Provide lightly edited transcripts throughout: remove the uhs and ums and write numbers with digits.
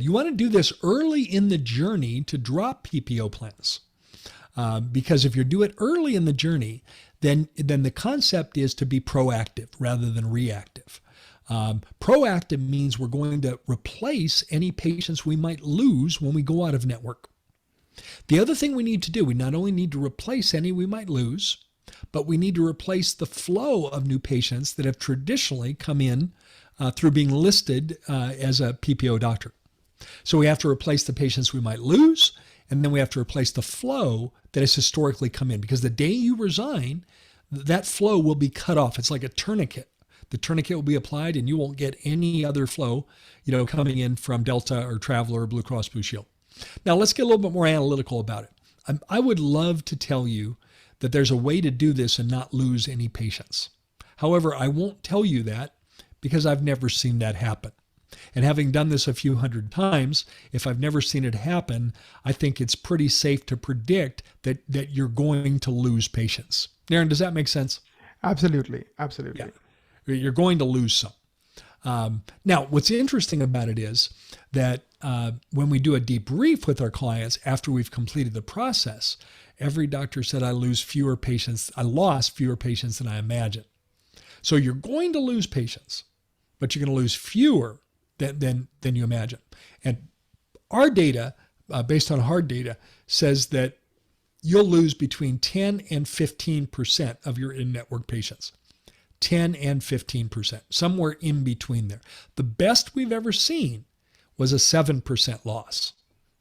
You want to do this early in the journey to drop PPO plans. Because if you do it early in the journey, then the concept is to be proactive rather than reactive. Proactive means we're going to replace any patients we might lose when we go out of network. The other thing we need to do, we not only need to replace any we might lose, but we need to replace the flow of new patients that have traditionally come in through being listed as a PPO doctor. So we have to replace the patients we might lose, and then we have to replace the flow that has historically come in, because the day you resign, that flow will be cut off. It's like a tourniquet. The tourniquet will be applied and you won't get any other flow, coming in from Delta or Traveler or Blue Cross Blue Shield. Now let's get a little bit more analytical about it. I would love to tell you that there's a way to do this and not lose any patients. However, I won't tell you that because I've never seen that happen. And having done this a few hundred times, if I've never seen it happen, I think it's pretty safe to predict that you're going to lose patients. Darren, does that make sense? Absolutely. Yeah. You're going to lose some. Now, what's interesting about it is that when we do a debrief with our clients after we've completed the process, every doctor said, I lost fewer patients than I imagined. So you're going to lose patients, but you're going to lose fewer than you imagine. And our data, based on hard data, says that you'll lose between 10 and 15% of your in-network patients. 10 and 15%, somewhere in between there. The best we've ever seen was a 7% loss.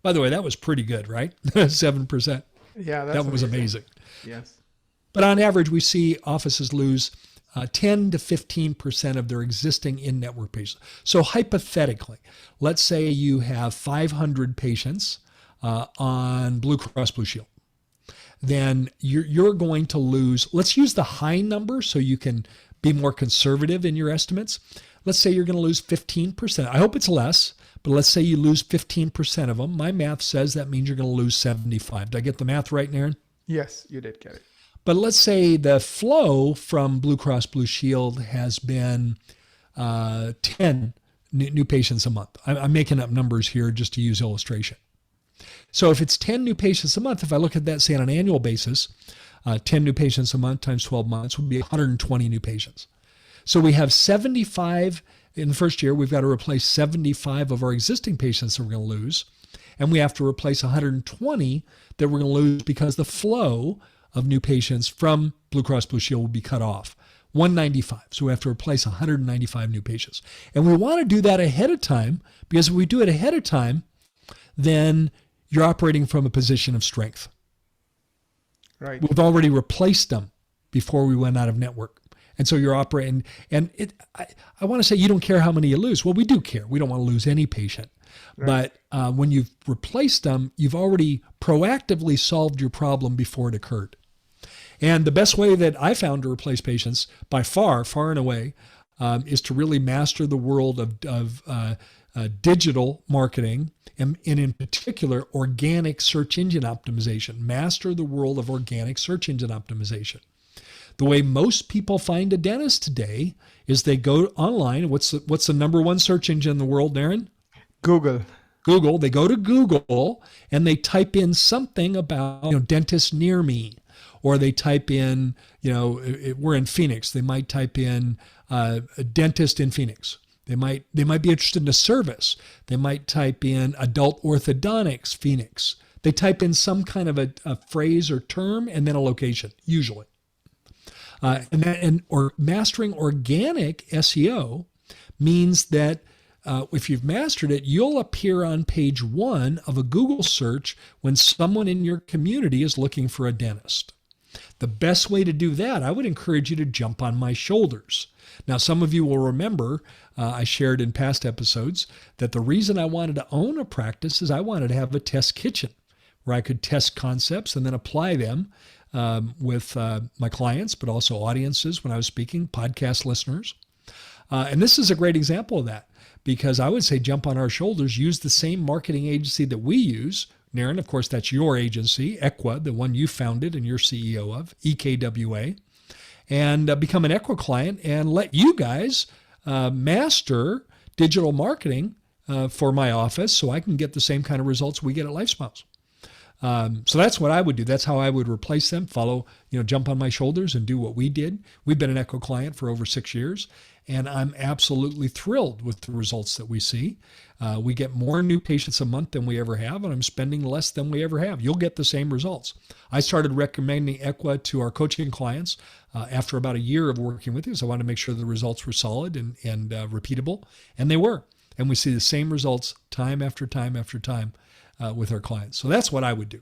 By the way, that was pretty good, right? 7%. Yeah, that was amazing. Yes. But on average, we see offices lose 10 to 15% of their existing in-network patients. So hypothetically, let's say you have 500 patients on Blue Cross Blue Shield. Then you're going to lose, let's use the high number so you can be more conservative in your estimates. Let's say you're going to lose 15%. I hope it's less, but let's say you lose 15% of them. My math says that means you're going to lose 75. Did I get the math right, Naren? Yes, you did get it. But let's say the flow from Blue Cross Blue Shield has been 10 new patients a month. I'm making up numbers here just to use illustration. So if it's 10 new patients a month, if I look at that, say on an annual basis, 10 new patients a month times 12 months would be 120 new patients. So we have 75 in the first year. We've got to replace 75 of our existing patients that we're going to lose. And we have to replace 120 that we're going to lose because the flow of new patients from Blue Cross Blue Shield will be cut off. 195. So we have to replace 195 new patients. And we want to do that ahead of time, because if we do it ahead of time, then you're operating from a position of strength. Right. We've already replaced them before we went out of network. And so you're operating, and I want to say you don't care how many you lose. Well, we do care. We don't want to lose any patient. Right. But when you've replaced them, you've already proactively solved your problem before it occurred. And the best way that I found to replace patients, by far and away, is to really master the world of digital marketing, and in particular, organic search engine optimization. Master the world of organic search engine optimization. The way most people find a dentist today is they go online. What's the number one search engine in the world, Darren? Google. They go to Google and they type in something about dentist near me, or they type in we're in Phoenix. They might type in a dentist in Phoenix. They might be interested in a service. They might type in adult orthodontics Phoenix. They type in some kind of a phrase or term and then a location usually. Or mastering organic SEO means that if you've mastered it, you'll appear on page 1 of a Google search when someone in your community is looking for a dentist. The best way to do that, I would encourage you to jump on my shoulders. Now, some of you will remember I shared in past episodes that the reason I wanted to own a practice is I wanted to have a test kitchen where I could test concepts and then apply them with my clients, but also audiences when I was speaking, podcast listeners. And this is a great example of that, because I would say jump on our shoulders, use the same marketing agency that we use. Naren, of course, that's your agency, Equa, the one you founded and you're CEO of, EKWA, and become an Equa client and let you guys master digital marketing for my office so I can get the same kind of results we get at LifeSmiles. So that's what I would do. That's how I would replace them, jump on my shoulders and do what we did. We've been an Echo client for over 6 years, and I'm absolutely thrilled with the results that we see. We get more new patients a month than we ever have, and I'm spending less than we ever have. You'll get the same results. I started recommending Equa to our coaching clients after about a year of working with you, so I wanted to make sure the results were solid and repeatable, and they were. And we see the same results time after time after time with our clients. So that's what I would do.